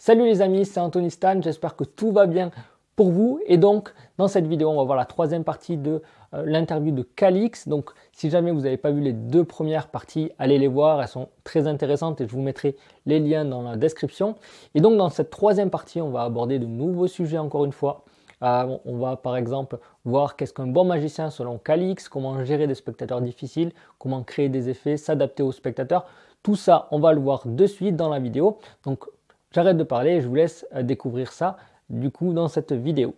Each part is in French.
Salut les amis, c'est Anthony Stan, j'espère que tout va bien pour vous. Et donc, dans cette vidéo, on va voir la troisième partie de l'interview de Calix. Donc, si jamais vous n'avez pas vu les deux premières parties, allez les voir, elles sont très intéressantes et je vous mettrai les liens dans la description. Et donc, dans cette troisième partie, on va aborder de nouveaux sujets encore une fois. On va par exemple voir qu'est-ce qu'un bon magicien selon Calix, comment gérer des spectateurs difficiles, comment créer des effets, s'adapter aux spectateurs. Tout ça, on va le voir de suite dans la vidéo. Donc, j'arrête de parler et je vous laisse découvrir ça du coup dans cette vidéo.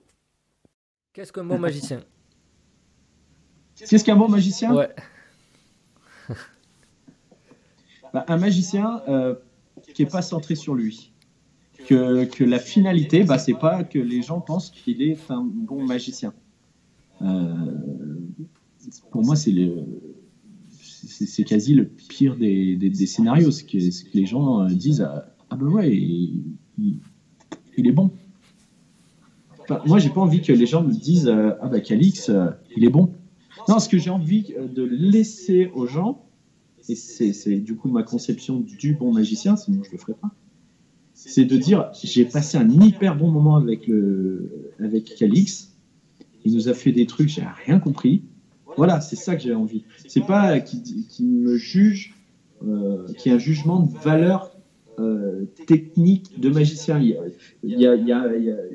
Qu'est-ce qu'un bon magicien? Qu'est-ce qu'un bon magicien? Ouais. Un magicien qui n'est pas centré sur lui. Que la finalité, c'est pas que les gens pensent qu'il est un bon magicien. Pour moi, c'est quasi le pire des scénarios. C'est que les gens disent ah ben ouais, il est bon. Moi, j'ai pas envie que les gens me disent ah ben Calix, il est bon. Non, ce que j'ai envie de laisser aux gens, et c'est du coup ma conception du bon magicien, sinon je le ferai pas, c'est de dire j'ai passé un hyper bon moment avec Calix, il nous a fait des trucs, j'ai rien compris. Voilà, c'est ça que j'ai envie. C'est pas qu'il me juge, qu'il y ait un jugement de valeur technique de magicien. Il y a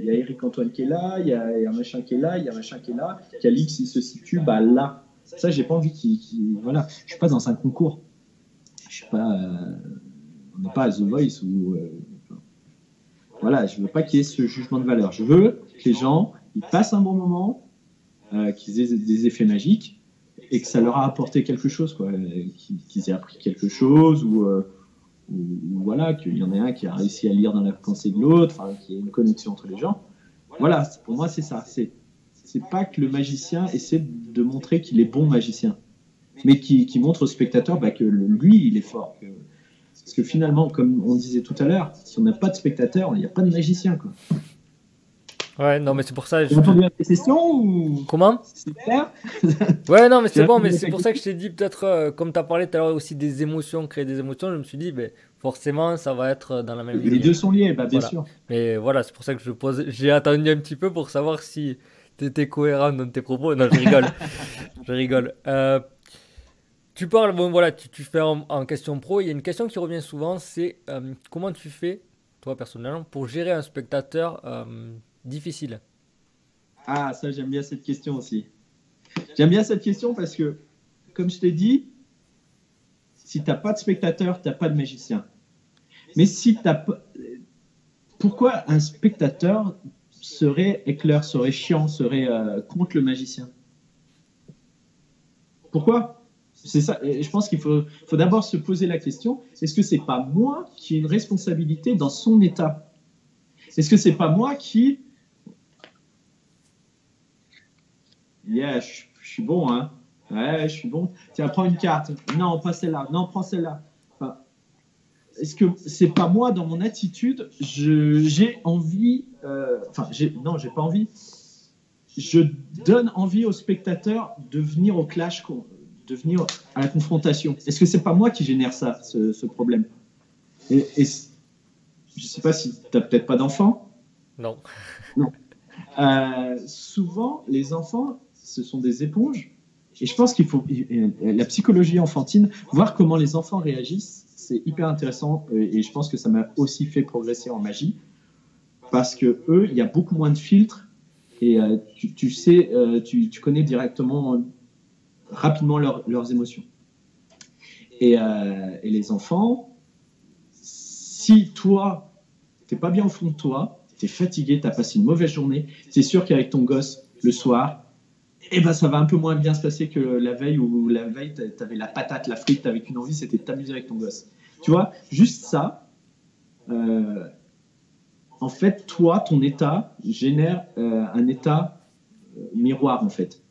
Eric Antoine qui est là, il y a un machin qui est là, il y a un machin qui est là. Calix, il se situe là. Ça, j'ai pas envie voilà. Je suis pas dans un concours. Je suis pas. On n'est pas à The Voice ou. Voilà, je veux pas qu'il y ait ce jugement de valeur. Je veux que les gens ils passent un bon moment, qu'ils aient des effets magiques et que ça leur a apporté quelque chose, quoi. Qu'ils aient appris quelque chose ou voilà, qu'il y en ait un qui a réussi à lire dans la pensée de l'autre, qu'il y ait une connexion entre les gens. Voilà, pour moi, c'est ça. C'est pas que le magicien essaie de montrer qu'il est bon magicien, mais qui montre au spectateur que lui, il est fort. Parce que finalement, comme on disait tout à l'heure, si on n'a pas de spectateur, il n'y a pas de magicien, quoi. Ouais, non, mais c'est pour ça. Tu as entendu la question ou... Comment? C'est clair? Ouais, non, mais c'est bon, mais c'est pour ça que je t'ai dit, peut-être, comme tu as parlé tout à l'heure aussi des émotions, créer des émotions, je me suis dit, forcément, ça va être dans la même ligne. Les deux sont liés, bien Voilà. sûr. Mais voilà, c'est pour ça que j'ai attendu un petit peu pour savoir si tu étais cohérent dans tes propos. Non, je rigole. Je rigole. Tu parles, bon voilà, tu fais en question pro. Il y a une question qui revient souvent, c'est comment tu fais, toi personnellement, pour gérer un spectateur difficile? Ah, ça, j'aime bien cette question aussi. J'aime bien cette question parce que, comme je t'ai dit, si tu n'as pas de spectateur, tu n'as pas de magicien. Mais si tu n'as pas... Pourquoi un spectateur serait éclair, serait chiant, serait contre le magicien? Pourquoi? C'est ça. Et je pense qu'il faut d'abord se poser la question, est-ce que c'est pas moi qui ai une responsabilité dans son état? Est-ce que c'est pas moi qui... Yeah, je suis bon, hein. Ouais, je suis bon. Tiens, prends une carte. Non, pas celle-là. Non, prends celle-là. Est-ce que c'est pas moi dans mon attitude? J'ai envie. Non, j'ai pas envie. Je donne envie aux spectateurs de venir au clash, de venir à la confrontation. Est-ce que c'est pas moi qui génère ça, ce problème? Et je sais pas si t'as peut-être pas d'enfants. Non. Non. Souvent, les enfants, ce sont des éponges. Et je pense qu'il faut, la psychologie enfantine, voir comment les enfants réagissent, c'est hyper intéressant. Et je pense que ça m'a aussi fait progresser en magie. Parce que eux, il y a beaucoup moins de filtres. Et tu sais, tu connais directement, rapidement leurs émotions. Et les enfants, si toi, t'es pas bien au fond de toi, t'es fatigué, t'as passé une mauvaise journée, c'est sûr qu'avec ton gosse, le soir, ça va un peu moins bien se passer que la veille, où la veille, t'avais la patate, la frite, t'avais qu'une envie, c'était de t'amuser avec ton gosse. Tu vois, juste ça, en fait, toi, ton état génère un état miroir, en fait.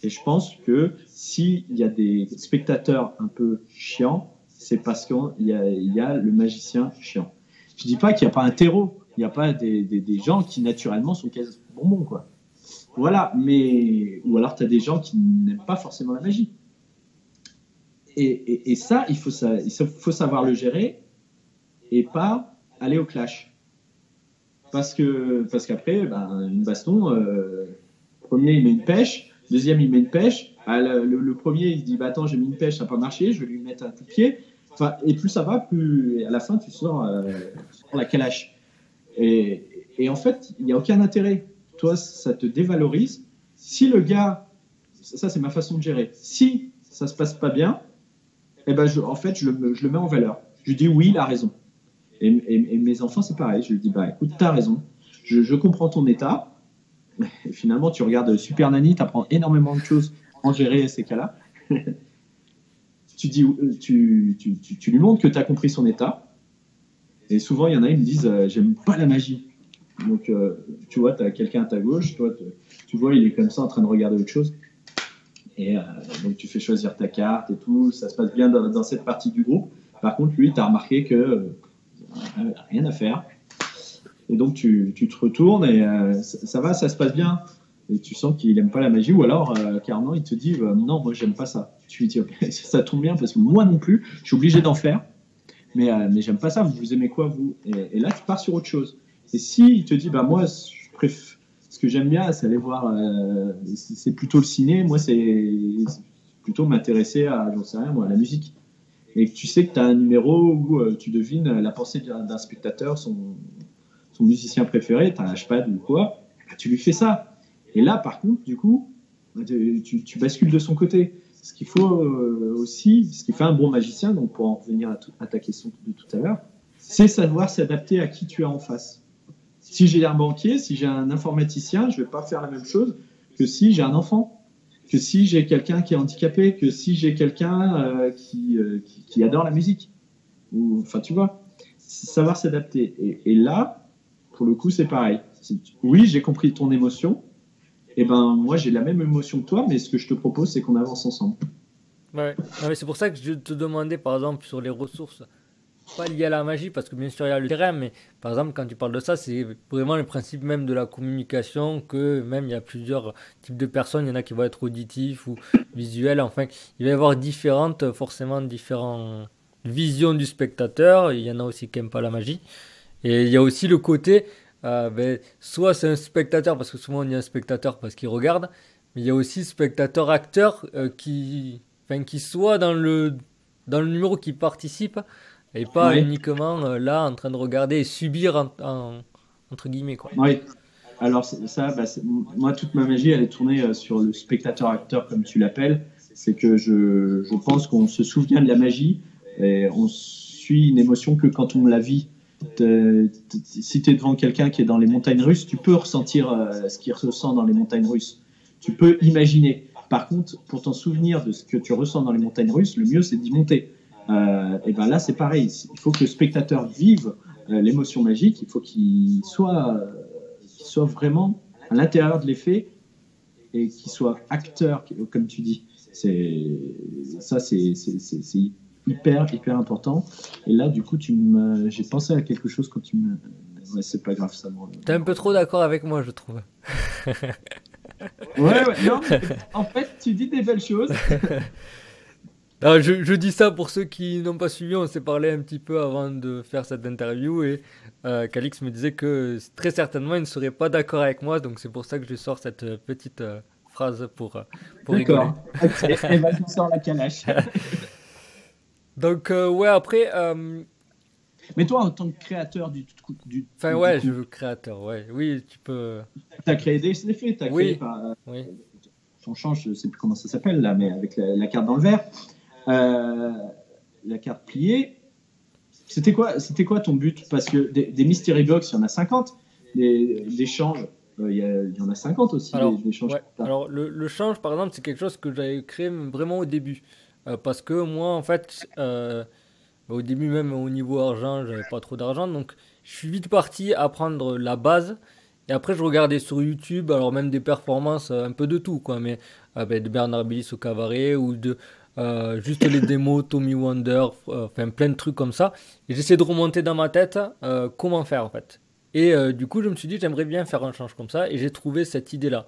Et je pense que s'il y a des spectateurs un peu chiants, c'est parce qu'il y a le magicien chiant. Je dis pas qu'il n'y a pas un terreau, il n'y a pas des gens qui naturellement sont quasi bonbons, quoi. Voilà, ou alors tu as des gens qui n'aiment pas forcément la magie. Et ça, il faut savoir le gérer et pas aller au clash. Parce qu'après, ben, une baston, premier il met une pêche, deuxième il met une pêche. Ah, le premier il se dit bah, attends, j'ai mis une pêche, ça n'a pas marché, je vais lui mettre un coup de pied. Enfin, et plus ça va, plus à la fin tu sors la calache. Et en fait, il n'y a aucun intérêt. Toi, ça te dévalorise. Si le gars, ça c'est ma façon de gérer, si ça se passe pas bien, eh ben en fait, je le mets en valeur. Je dis oui, il a raison. Et mes enfants, c'est pareil. Je lui dis, bah écoute, t'as raison. Je comprends ton état. Et finalement, tu regardes Super Nanny, tu apprends énormément de choses en gérer ces cas-là. tu lui montres que tu as compris son état. Et souvent, il y en a, ils me disent, j'aime pas la magie. Donc, tu vois, tu as quelqu'un à ta gauche, toi, tu vois, il est comme ça en train de regarder autre chose. Et donc, tu fais choisir ta carte et tout. Ça se passe bien dans cette partie du groupe. Par contre, lui, tu as remarqué que rien à faire. Et donc, tu te retournes et ça va, ça se passe bien. Et tu sens qu'il n'aime pas la magie. Ou alors, carrément, il te dit non, moi, j'aime pas ça. Tu lui dis ça tombe bien parce que moi non plus, je suis obligé d'en faire. Mais j'aime pas ça. Vous aimez quoi, vous? Et là, tu pars sur autre chose. Et s'il te dit moi, ce que j'aime bien, c'est aller voir, c'est plutôt le ciné. Moi, c'est plutôt m'intéresser à, j'en sais rien, moi, à la musique. Et que tu sais que tu as un numéro où tu devines la pensée d'un spectateur, son musicien préféré, tu as un HPAD ou quoi, bah, tu lui fais ça. Et là, par contre, du coup, tu bascules de son côté. Ce qu'il faut aussi, ce qui fait un bon magicien, donc pour en revenir à ta question de tout à l'heure, c'est savoir s'adapter à qui tu as en face. Si j'ai un banquier, si j'ai un informaticien, je ne vais pas faire la même chose que si j'ai un enfant, que si j'ai quelqu'un qui est handicapé, que si j'ai quelqu'un qui adore la musique. Enfin, tu vois, savoir s'adapter. Et là, pour le coup, c'est pareil. Oui, j'ai compris ton émotion. Et ben, moi, j'ai la même émotion que toi, mais ce que je te propose, c'est qu'on avance ensemble. Ouais. Non, mais c'est pour ça que je te demandais, par exemple, sur les ressources, pas liées à la magie, parce que bien sûr, il y a le terrain, mais par exemple, quand tu parles de ça, c'est vraiment le principe même de la communication, que même il y a plusieurs types de personnes, il y en a qui vont être auditifs ou visuels, enfin, il va y avoir forcément différentes visions du spectateur, il y en a aussi qui n'aiment pas la magie, et il y a aussi le côté, soit c'est un spectateur, parce que souvent on dit un spectateur parce qu'il regarde, mais il y a aussi spectateur-acteur qui soit dans le numéro qui participe et pas Oui. uniquement là en train de regarder et subir entre guillemets quoi. Oui. Alors ça, moi, toute ma magie, elle est tournée sur le spectateur-acteur, comme tu l'appelles. C'est que je pense qu'on se souvient de la magie et on suit une émotion que quand on la vit. Si tu es devant quelqu'un qui est dans les montagnes russes, tu peux ressentir ce qu'il ressent dans les montagnes russes. Tu peux imaginer. Par contre, pour t'en souvenir de ce que tu ressens dans les montagnes russes, le mieux, c'est d'y monter. Et ben là, c'est pareil. Il faut que le spectateur vive l'émotion magique. Il faut qu'il soit vraiment à l'intérieur de l'effet et qu'il soit acteur, comme tu dis. C'est hyper important. Et là, du coup, j'ai pensé à quelque chose quand tu me... Ouais, c'est pas grave, ça. T'es un peu trop d'accord avec moi, je trouve. Ouais, non, en fait, tu dis des belles choses. Alors, je dis ça pour ceux qui n'ont pas suivi, on s'est parlé un petit peu avant de faire cette interview et Calix me disait que très certainement il ne serait pas d'accord avec moi, donc c'est pour ça que je sors cette petite phrase pour rigoler. Ok, et ben je sors la calache. Donc ouais, après... Mais toi, en tant que créateur Enfin ouais, je veux créateur, ouais. Oui, tu peux... Tu as créé des effets, tu as créé par... Oui. On change, je ne sais plus comment ça s'appelle là, mais avec la carte dans le verre. La carte pliée. C'était quoi ton but? Parce que des mystery box, il y en a 50. Des changes, il y en a 50 aussi. Alors, des changes. ouais. Alors le change, par exemple, c'est quelque chose que j'avais créé vraiment au début. Parce que moi, en fait, au début même au niveau argent, j'avais pas trop d'argent. Donc, je suis vite parti apprendre la base. Et après, je regardais sur YouTube, alors même des performances, un peu de tout, quoi. Mais de Bernard Billis au cabaret ou de juste les démos, Tommy Wonder, enfin plein de trucs comme ça. Et j'essaie de remonter dans ma tête comment faire, en fait. Et du coup, je me suis dit, j'aimerais bien faire un change comme ça. Et j'ai trouvé cette idée-là.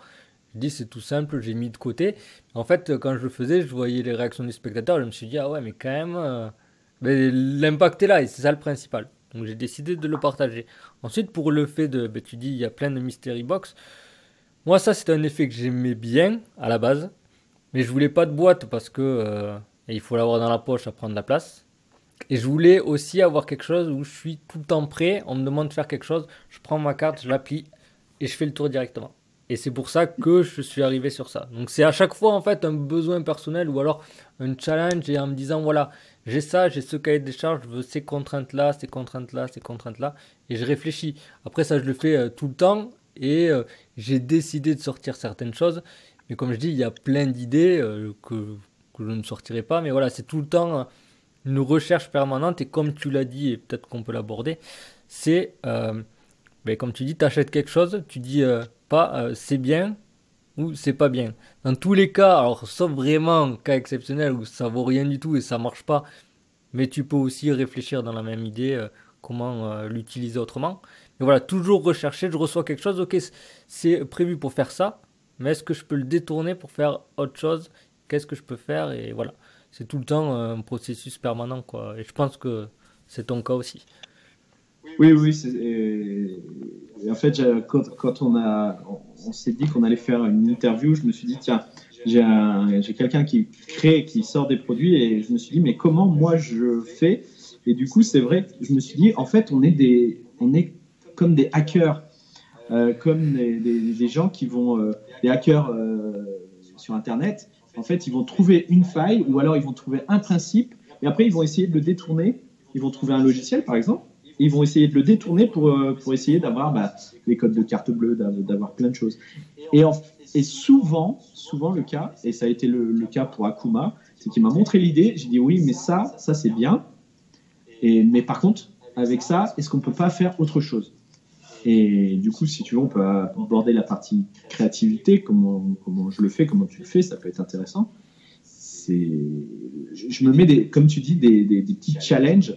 Je dis, c'est tout simple, j'ai mis de côté. En fait, quand je le faisais, je voyais les réactions des spectateurs. Je me suis dit, ah ouais, mais quand même, l'impact est là et c'est ça le principal. Donc j'ai décidé de le partager. Ensuite, pour le fait de, ben, tu dis, il y a plein de mystery box. Moi, ça, c'est un effet que j'aimais bien à la base. Mais je voulais pas de boîte parce que il faut l'avoir dans la poche à prendre de la place. Et je voulais aussi avoir quelque chose où je suis tout le temps prêt. On me demande de faire quelque chose, je prends ma carte, je l'appuie et je fais le tour directement. Et c'est pour ça que je suis arrivé sur ça. Donc c'est à chaque fois en fait un besoin personnel ou alors un challenge et en me disant voilà, j'ai ça, j'ai ce cahier des charges, je veux ces contraintes-là, ces contraintes-là, ces contraintes-là. Et je réfléchis. Après ça, je le fais tout le temps et j'ai décidé de sortir certaines choses. Mais comme je dis, il y a plein d'idées que je ne sortirai pas. Mais voilà, c'est tout le temps une recherche permanente. Et comme tu l'as dit, et peut-être qu'on peut l'aborder, c'est, ben, comme tu dis, tu achètes quelque chose, tu dis pas c'est bien ou c'est pas bien. Dans tous les cas, alors sauf vraiment cas exceptionnel où ça vaut rien du tout et ça marche pas, mais tu peux aussi réfléchir dans la même idée comment l'utiliser autrement. Mais voilà, toujours rechercher, je reçois quelque chose, ok, c'est prévu pour faire ça, mais est-ce que je peux le détourner pour faire autre chose? Qu'est-ce que je peux faire? Et voilà, c'est tout le temps un processus permanent, quoi. Et je pense que c'est ton cas aussi. Oui, oui. Et en fait, quand on s'est dit qu'on allait faire une interview, je me suis dit, tiens, j'ai quelqu'un qui crée, qui sort des produits, et je me suis dit, mais comment moi je fais? Et du coup, c'est vrai, je me suis dit, en fait, on est comme des hackers, comme des gens qui vont, des hackers sur Internet. En fait, ils vont trouver une faille ou alors ils vont trouver un principe et après ils vont essayer de le détourner. Ils vont trouver un logiciel, par exemple, et ils vont essayer de le détourner pour essayer d'avoir les codes de carte bleue, d'avoir plein de choses. Et souvent le cas, et ça a été le cas pour Akuma, c'est qu'il m'a montré l'idée. J'ai dit oui, mais ça c'est bien. Mais par contre, avec ça, est-ce qu'on ne peut pas faire autre chose? Et du coup, si tu veux, on peut aborder la partie créativité, comment je le fais, comment tu le fais, ça peut être intéressant. Je me mets, comme tu dis, des petits challenges.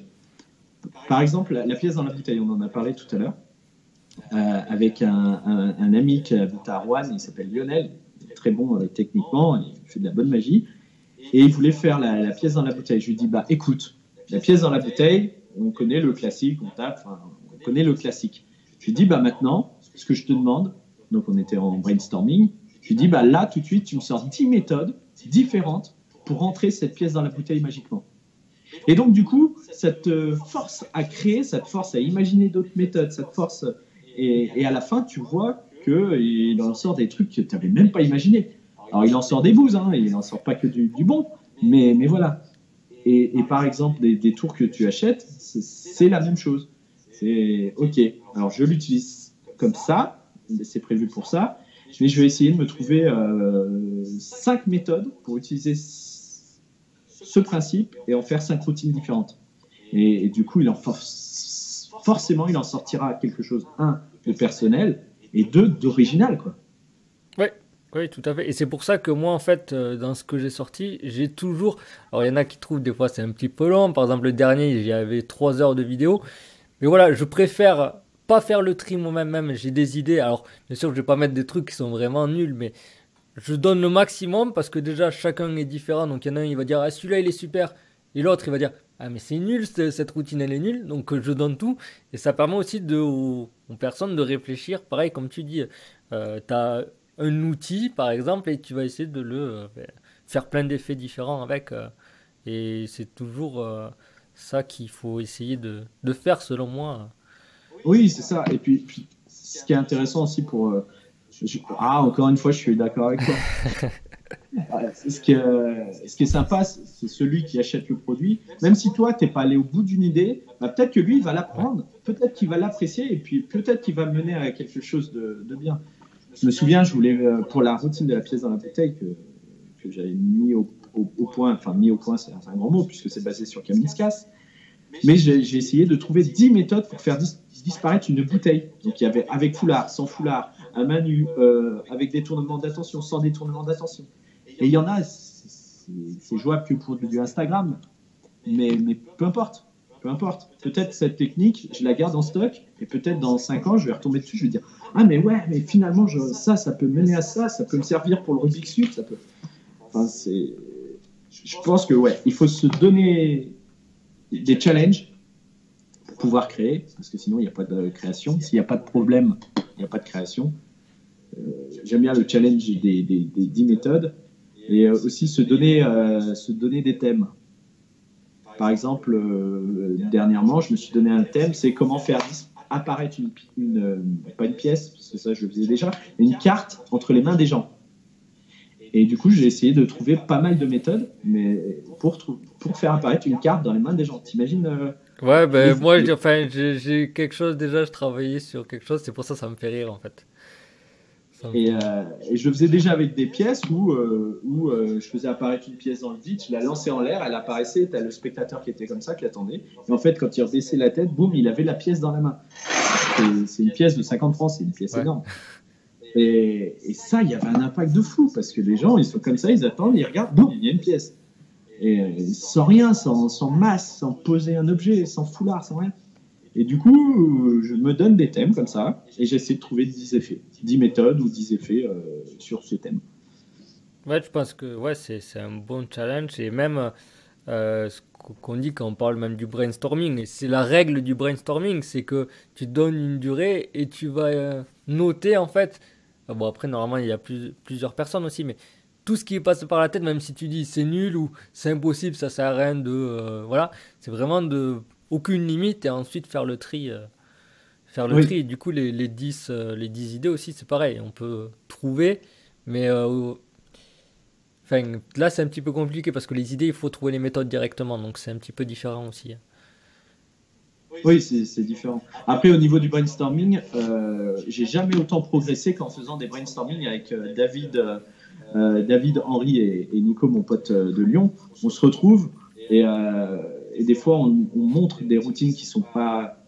Par exemple, la pièce dans la bouteille, on en a parlé tout à l'heure, avec un ami qui habite à Rouen, il s'appelle Lionel, il est très bon techniquement, il fait de la bonne magie, et il voulait faire la pièce dans la bouteille. Je lui dis, écoute, la pièce dans la bouteille, on connaît le classique, on connaît le classique. Je lui dis, maintenant, ce que je te demande, donc on était en brainstorming, je lui dis, là, tout de suite, tu me sors 10 méthodes différentes pour rentrer cette pièce dans la bouteille magiquement. Et donc, du coup, ça te force à créer, ça te force à imaginer d'autres méthodes, ça te force... Et à la fin, tu vois qu'il en sort des trucs que tu n'avais même pas imaginé. Alors, il en sort des bouses, hein, il n'en sort pas que du bon, mais voilà. Et par exemple, des tours que tu achètes, c'est la même chose. C'est OK, alors je l'utilise comme ça, c'est prévu pour ça, mais je vais essayer de me trouver 5 méthodes pour utiliser ce principe et en faire 5 routines différentes. Et du coup, forcément, il en sortira quelque chose, de personnel et d'original, quoi. Oui, tout à fait. Et c'est pour ça que moi, en fait, dans ce que j'ai sorti, j'ai toujours... Alors, il y en a qui trouvent des fois c'est un petit peu long. Par exemple, le dernier, j'avais 3 heures de vidéo. Mais voilà, je préfère pas faire le tri moi-même. J'ai des idées. Alors, bien sûr, je vais pas mettre des trucs qui sont vraiment nuls, mais je donne le maximum parce que déjà, chacun est différent. Donc, il y en a un, il va dire, ah, celui-là, il est super. Et l'autre, il va dire, ah, mais c'est nul, cette routine, elle est nulle. Donc, je donne tout. Et ça permet aussi aux personnes de réfléchir. Pareil, comme tu dis, tu as un outil, par exemple, et tu vas essayer de le faire plein d'effets différents avec. Et c'est toujours ça qu'il faut essayer de faire, selon moi. Oui, c'est ça. Et puis, ce qui est intéressant aussi encore une fois, je suis d'accord avec toi. Ce qui est sympa, c'est celui qui achète le produit. Même si toi, tu n'es pas allé au bout d'une idée, peut-être que lui, il va l'apprendre, peut-être qu'il va l'apprécier, et puis peut-être qu'il va mener à quelque chose de bien. Je me souviens, je voulais, pour la routine de la pièce dans la bouteille que j'avais mis au point, enfin mis au point, c'est un grand mot, puisque c'est basé sur Kaminskas, mais j'ai essayé de trouver 10 méthodes pour faire disparaître une bouteille. Donc il y avait avec foulard, sans foulard, à main nue, avec détournement d'attention, sans détournement d'attention. Et il y en a, c'est jouable que pour du Instagram, mais peu importe. Peu importe. Peut-être cette technique, je la garde en stock, et peut-être dans 5 ans, je vais retomber dessus, je vais dire « Ah, mais ouais, mais finalement, ça peut mener à ça peut me servir pour le Rubik's Cube, ça peut... » Enfin, je pense que, ouais, il faut se donner des challenges pouvoir créer, parce que sinon il n'y a pas de création. S'il n'y a pas de problème, il n'y a pas de création. J'aime bien le challenge des 10 méthodes et aussi se donner des thèmes. Par exemple, dernièrement, je me suis donné un thème, c'est comment faire apparaître pas une pièce, parce que ça je le faisais déjà, une carte entre les mains des gens. Et du coup, j'ai essayé de trouver pas mal de méthodes, mais pour faire apparaître une carte dans les mains des gens. T'imagines Ouais, ben moi, j'ai quelque chose déjà, je travaillais sur quelque chose, c'est pour ça que ça me fait rire en fait. Et je le faisais déjà avec des pièces où je faisais apparaître une pièce dans le vide, je la lançais en l'air, elle apparaissait, t'as le spectateur qui était comme ça, qui attendait. Et en fait, quand il rebaissait la tête, boum, il avait la pièce dans la main. C'est une pièce de 50 francs, c'est une pièce énorme. Et ça, il y avait un impact de fou, parce que les gens, ils sont comme ça, ils attendent, ils regardent, boum, il y a une pièce. Et sans rien, sans masse, sans poser un objet, sans foulard, sans rien. Et du coup, je me donne des thèmes comme ça, et j'essaie de trouver 10 effets, 10 méthodes ou 10 effets sur ce thème. Ouais, je pense que ouais, c'est un bon challenge, et même ce qu'on dit quand on parle même du brainstorming, et c'est la règle du brainstorming, c'est que tu donnes une durée et tu vas noter en fait. Bon, après, normalement, il y a plusieurs personnes aussi, mais tout ce qui passe par la tête, même si tu dis c'est nul ou c'est impossible, ça sert à rien de. Voilà, c'est vraiment de aucune limite et ensuite faire le tri. Tri. Et du coup, les 10 idées aussi, c'est pareil. On peut trouver, mais enfin, là, c'est un petit peu compliqué parce que les idées, il faut trouver les méthodes directement. Donc, c'est un petit peu différent aussi. Oui, c'est différent. Après, au niveau du brainstorming, j'ai jamais autant progressé qu'en faisant des brainstorming avec David, Henri et Nico, mon pote de Lyon. On se retrouve et des fois, on montre des routines qui sont pas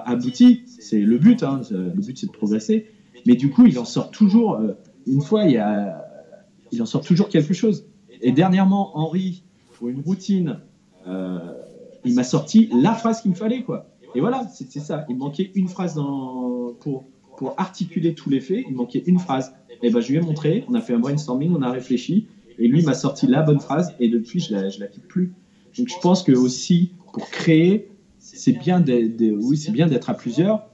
abouties. C'est le but, hein, le but, c'est de progresser. Mais du coup, il en sort toujours, une fois, il en sort toujours quelque chose. Et dernièrement, Henri, pour une routine, il m'a sorti la phrase qu'il me fallait, quoi. Et voilà, c'est ça. Il me manquait une phrase pour articuler tous les faits. Il me manquait une phrase. Et ben, je lui ai montré, on a fait un brainstorming, on a réfléchi, et lui m'a sorti la bonne phrase, et depuis, je la quitte plus. Donc, je pense que aussi, pour créer, c'est bien d'être à plusieurs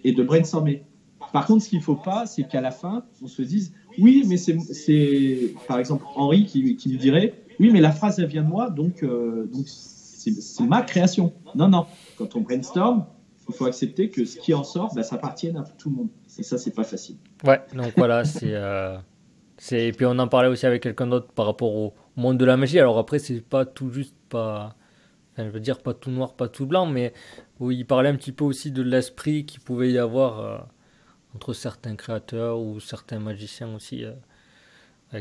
et de brainstormer. Par contre, ce qu'il ne faut pas, c'est qu'à la fin, on se dise, oui, mais c'est par exemple, Henri qui me dirait, oui, mais la phrase, elle vient de moi, donc c'est ma création. Non. Quand on brainstorm, il faut accepter que ce qui en sort, ça appartienne à tout le monde. Et ça, c'est pas facile. Ouais, donc voilà, et puis on en parlait aussi avec quelqu'un d'autre par rapport au monde de la magie. Alors après, c'est pas tout juste, enfin, je veux dire, pas tout noir, pas tout blanc, mais où il parlait un petit peu aussi de l'esprit qu'il pouvait y avoir entre certains créateurs ou certains magiciens aussi,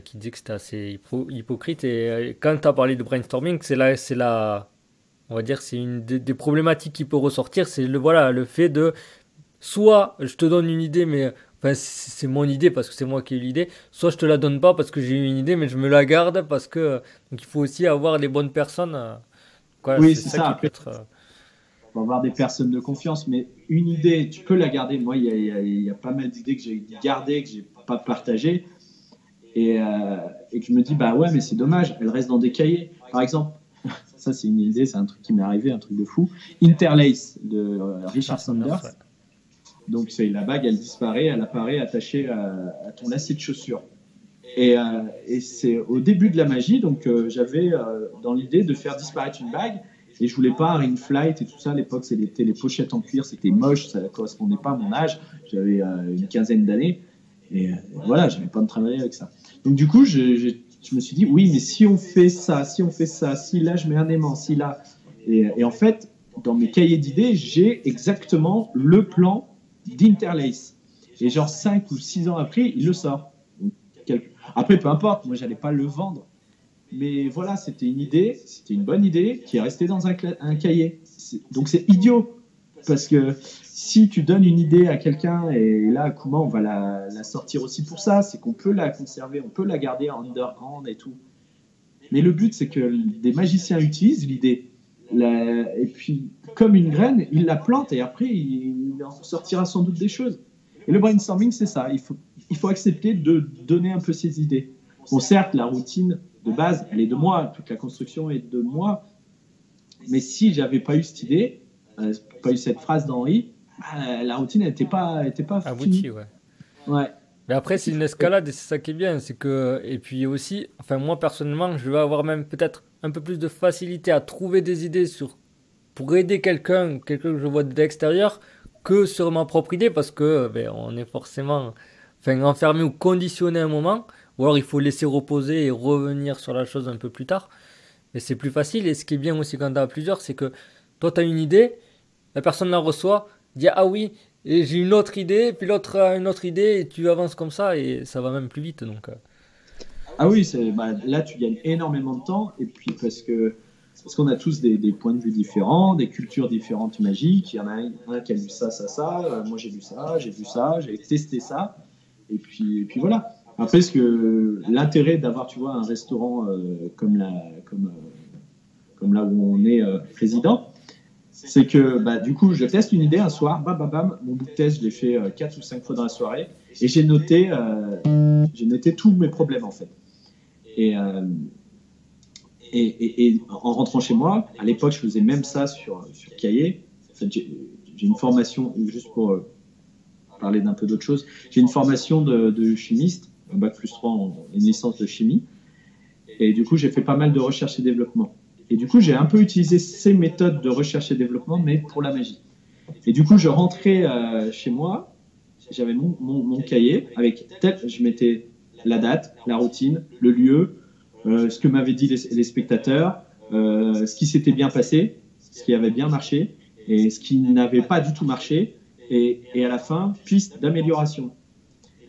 qui disaient que c'était assez hypocrite. Et quand tu as parlé de brainstorming, on va dire, c'est une des problématiques qui peut ressortir, c'est le fait de, soit je te donne une idée, mais enfin, c'est mon idée parce que c'est moi qui ai eu l'idée, soit je te la donne pas parce que j'ai eu une idée, mais je me la garde parce que, donc il faut aussi avoir les bonnes personnes. Oui, c'est ça. Après, on va avoir des personnes de confiance, mais une idée, tu peux la garder. Moi, il y a pas mal d'idées que j'ai gardées, que j'ai pas partagées, et que je me dis, bah ouais, mais c'est dommage, elles restent dans des cahiers. Par exemple, ça c'est une idée, c'est un truc qui m'est arrivé, un truc de fou. Interlace de Richard Sanders. Donc c'est la bague, elle disparaît, elle apparaît attachée à ton lacet de chaussure. Et c'est au début de la magie, donc j'avais dans l'idée de faire disparaître une bague, et je voulais pas un ring flight et tout ça. À l'époque, c'était les pochettes en cuir, c'était moche, ça ne correspondait pas à mon âge. J'avais une quinzaine d'années, et voilà, j'avais pas de travailler avec ça. Donc du coup, je me suis dit, oui, mais si on fait ça, si là je mets un aimant, si là, et en fait, dans mes cahiers d'idées, j'ai exactement le plan d'Interlace. Et genre 5 ou 6 ans après, il le sort. Après, peu importe, moi, j'allais pas le vendre. Mais voilà, c'était une idée, c'était une bonne idée qui est restée dans un cahier. Donc, c'est idiot. Parce que si tu donnes une idée à quelqu'un, et là, comment on va la sortir aussi pour ça, c'est qu'on peut la conserver, on peut la garder en underground et tout. Mais le but, c'est que des magiciens utilisent l'idée. Et puis, comme une graine, il la plante et après, il en sortira sans doute des choses. Et le brainstorming, c'est ça. Il faut accepter de donner un peu ses idées. Bon, certes, la routine de base, elle est de moi. Toute la construction est de moi. Mais si j'avais pas eu cette idée, pas eu cette phrase d'Henri, la routine n'était pas finie. Abouti, ouais. Ouais. Mais après, c'est une escalade et c'est ça qui est bien. C'est que, et puis aussi, enfin, moi personnellement, je vais avoir même peut-être un peu plus de facilité à trouver des idées pour aider quelqu'un que je vois de l'extérieur, que sur ma propre idée parce que ben, on est forcément enfermé ou conditionné à un moment. Ou alors il faut laisser reposer et revenir sur la chose un peu plus tard. Mais c'est plus facile. Et ce qui est bien aussi quand tu as plusieurs, c'est que toi, tu as une idée, la personne la reçoit, dit ah oui, et j'ai une autre idée, puis l'autre a une autre idée, et tu avances comme ça, et ça va même plus vite. Donc, Ah oui, là tu gagnes énormément de temps, et puis parce qu'on a tous des points de vue différents, des cultures différentes magiques. Il y en a un qui a lu ça, moi j'ai lu ça, j'ai vu ça, j'ai testé ça, et puis voilà. Après, l'intérêt d'avoir, tu vois, un restaurant comme là où on est résident, c'est que du coup, je teste une idée un soir, bam, mon book test, je l'ai fait 4 ou 5 fois dans la soirée, et j'ai noté tous mes problèmes en fait. Et en rentrant chez moi, à l'époque, je faisais même ça sur cahier. En fait, j'ai une formation, juste pour parler d'un peu d'autre chose, j'ai une formation de chimiste, un bac plus 3, une licence de chimie. Et du coup, j'ai fait pas mal de recherche et développement. Et du coup, j'ai un peu utilisé ces méthodes de recherche et développement, mais pour la magie. Et du coup, je rentrais chez moi, j'avais mon cahier, je mettais la date, la routine, le lieu, ce que m'avaient dit les spectateurs, ce qui s'était bien passé, ce qui avait bien marché, et ce qui n'avait pas du tout marché, et à la fin, piste d'amélioration.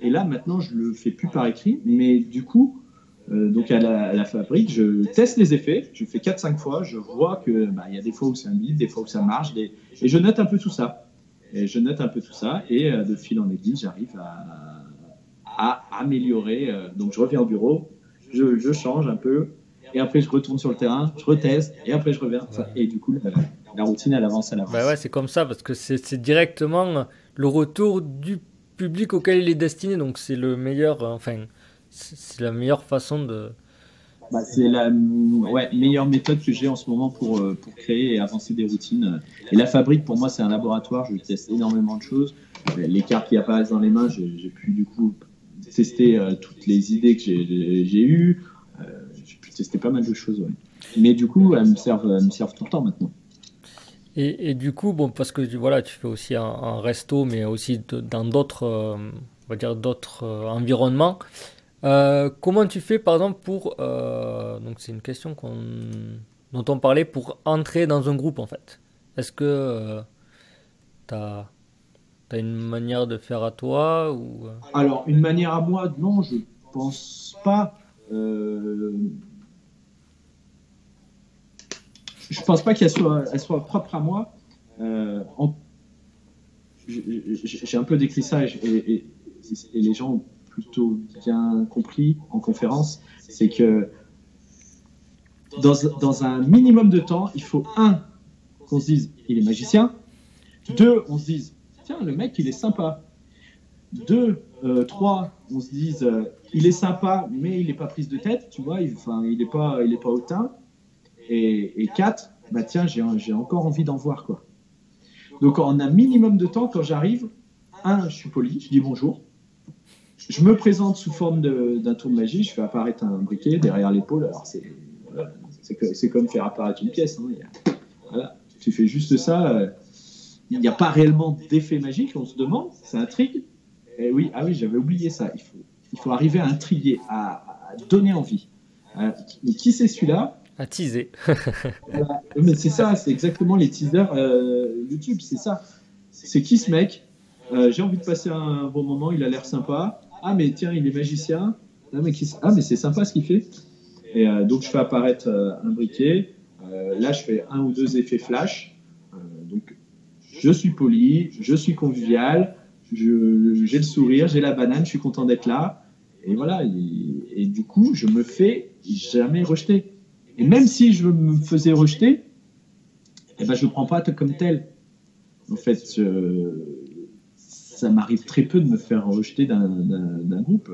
Et là, maintenant, je le fais plus par écrit, mais du coup, donc à la fabrique, je teste les effets, je fais 4-5 fois, je vois que y a des fois où c'est un bide, des fois où ça marche, et je note un peu tout ça. Et de fil en aiguille, j'arrive à améliorer. Donc je reviens au bureau, je change un peu, et après je retourne sur le terrain, je reteste, et après je reviens. Ouais. Et du coup, la routine, elle avance à l'avance. Bah ouais, c'est comme ça, parce que c'est directement le retour du public auquel il est destiné, donc c'est le meilleur, c'est la meilleure façon de... c'est la meilleure méthode que j'ai en ce moment pour créer et avancer des routines. Et la fabrique, pour moi, c'est un laboratoire. Je teste énormément de choses. Les cartes qui apparaissent dans les mains, j'ai pu du coup tester toutes les idées que j'ai eues. J'ai pu tester pas mal de choses. Ouais. Mais du coup, elles me servent tout le temps maintenant. Et du coup, bon, parce que voilà, tu fais aussi un resto, mais aussi dans d'autres, on va dire d'autres environnements. Comment tu fais, par exemple, donc c'est une question dont on parlait, pour entrer dans un groupe, en fait. Est-ce que t'as une manière de faire à toi ou... Alors, une manière à moi, non, je pense pas. Je pense pas qu'elle soit propre à moi. J'ai un peu décrit ça et les gens ont plutôt bien compris en conférence. C'est que dans un minimum de temps, il faut qu'on se dise il est magicien. 2, on se dise tiens, le mec il est sympa. 3, on se dise il est sympa mais il n'est pas prise de tête, tu vois, il est pas hautain. Et 4, tiens, j'ai encore envie d'en voir, quoi. Donc en un minimum de temps, quand j'arrive, je suis poli, je dis bonjour, je me présente sous forme d'un tour de magie, je fais apparaître un briquet derrière l'épaule. Alors c'est comme faire apparaître une pièce, hein. Voilà, tu fais juste ça. Il n'y a pas réellement d'effet magique, on se demande, ça intrigue. Et oui, j'avais oublié ça. Il faut arriver à intriguer, à donner envie. Mais qui c'est celui-là? À teaser. Voilà. Mais c'est ça, c'est exactement les teasers YouTube, c'est ça. C'est qui ce mec? J'ai envie de passer un bon moment, il a l'air sympa. Ah mais tiens, il est magicien. Ah mais c'est sympa ce qu'il fait. Et donc je fais apparaître un briquet. Là je fais 1 ou 2 effets flash. Donc je suis poli, je suis convivial, j'ai le sourire, j'ai la banane, je suis content d'être là. Et voilà, et du coup je me fais jamais rejeter. Et même si je me faisais rejeter, je ne prends pas comme tel. En fait, ça m'arrive très peu de me faire rejeter d'un groupe.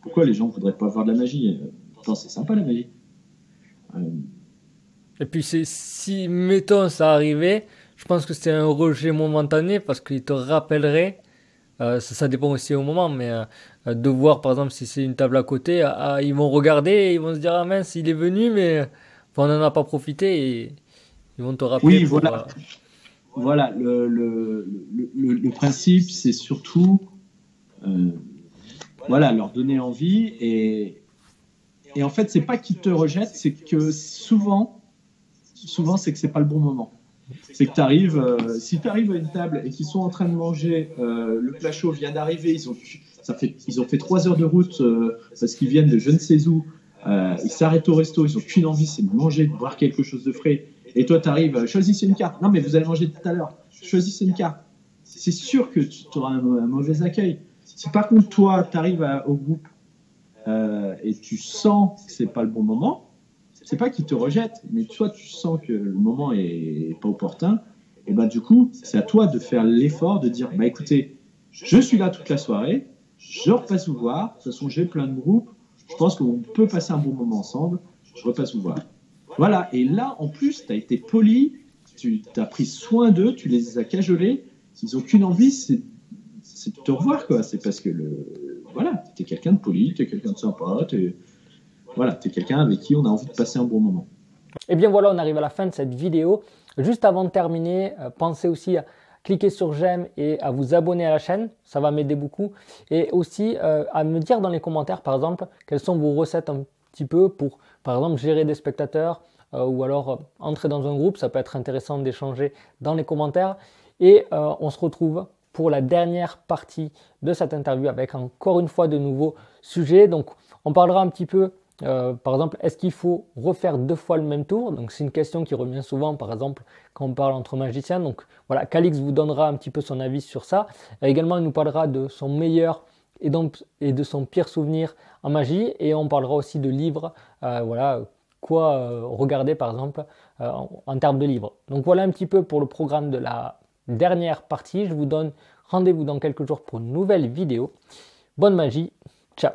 Pourquoi les gens ne voudraient pas voir de la magie? Pourtant, c'est sympa la magie. Et puis, si, mettons, ça arrivait, je pense que c'est un rejet momentané parce qu'il te rappellerait, ça dépend aussi au moment, mais de voir par exemple si c'est une table à côté, ils vont regarder et ils vont se dire ah mince il est venu mais enfin, on n'en a pas profité et ils vont te rappeler Oui, pour, voilà. Voilà, le principe, c'est surtout voilà, leur donner envie. Et en fait, c'est pas qu'ils te rejettent, c'est que souvent c'est que c'est pas le bon moment. C'est que tu arrives, si tu arrives à une table et qu'ils sont en train de manger, le plat chaud vient d'arriver, ils ont fait 3 heures de route parce qu'ils viennent de je ne sais où, ils s'arrêtent au resto, ils n'ont qu'une envie, c'est de manger, de boire quelque chose de frais. Et toi, tu arrives, choisissez une carte. Non, mais vous allez manger tout à l'heure. Choisissez une carte. C'est sûr que tu auras un mauvais accueil. Si par contre, toi, tu arrives au groupe et tu sens que c'est pas le bon moment, c'est pas qu'ils te rejettent, mais toi, tu sens que le moment est pas opportun. Et ben du coup, c'est à toi de faire l'effort de dire, bah écoutez, je suis là toute la soirée, je repasse vous voir. De toute façon, j'ai plein de groupes. Je pense qu'on peut passer un bon moment ensemble. Je repasse vous voir. Voilà, et là, en plus, tu as été poli, tu as pris soin d'eux, tu les as cajolés. Ils n'ont qu'une envie, c'est de te revoir, quoi. C'est parce que, voilà, tu es quelqu'un de poli, tu es quelqu'un de sympa, voilà, tu es quelqu'un avec qui on a envie de passer un bon moment. Et bien voilà, on arrive à la fin de cette vidéo. Juste avant de terminer, pensez aussi à cliquer sur j'aime et à vous abonner à la chaîne, ça va m'aider beaucoup. Et aussi à me dire dans les commentaires, par exemple, quelles sont vos recettes un petit peu pour, par exemple, gérer des spectateurs ou alors entrer dans un groupe. Ça peut être intéressant d'échanger dans les commentaires. Et on se retrouve pour la dernière partie de cette interview avec encore une fois de nouveaux sujets. Donc on parlera un petit peu par exemple, est-ce qu'il faut refaire 2 fois le même tour? Donc c'est une question qui revient souvent, par exemple, quand on parle entre magiciens. Donc voilà, Calix vous donnera un petit peu son avis sur ça. Également, il nous parlera de son meilleur et de son pire souvenir en magie. Et on parlera aussi de livres, voilà, quoi regarder par exemple en termes de livres. Donc voilà un petit peu pour le programme de la dernière partie. Je vous donne rendez-vous dans quelques jours pour une nouvelle vidéo. Bonne magie, ciao!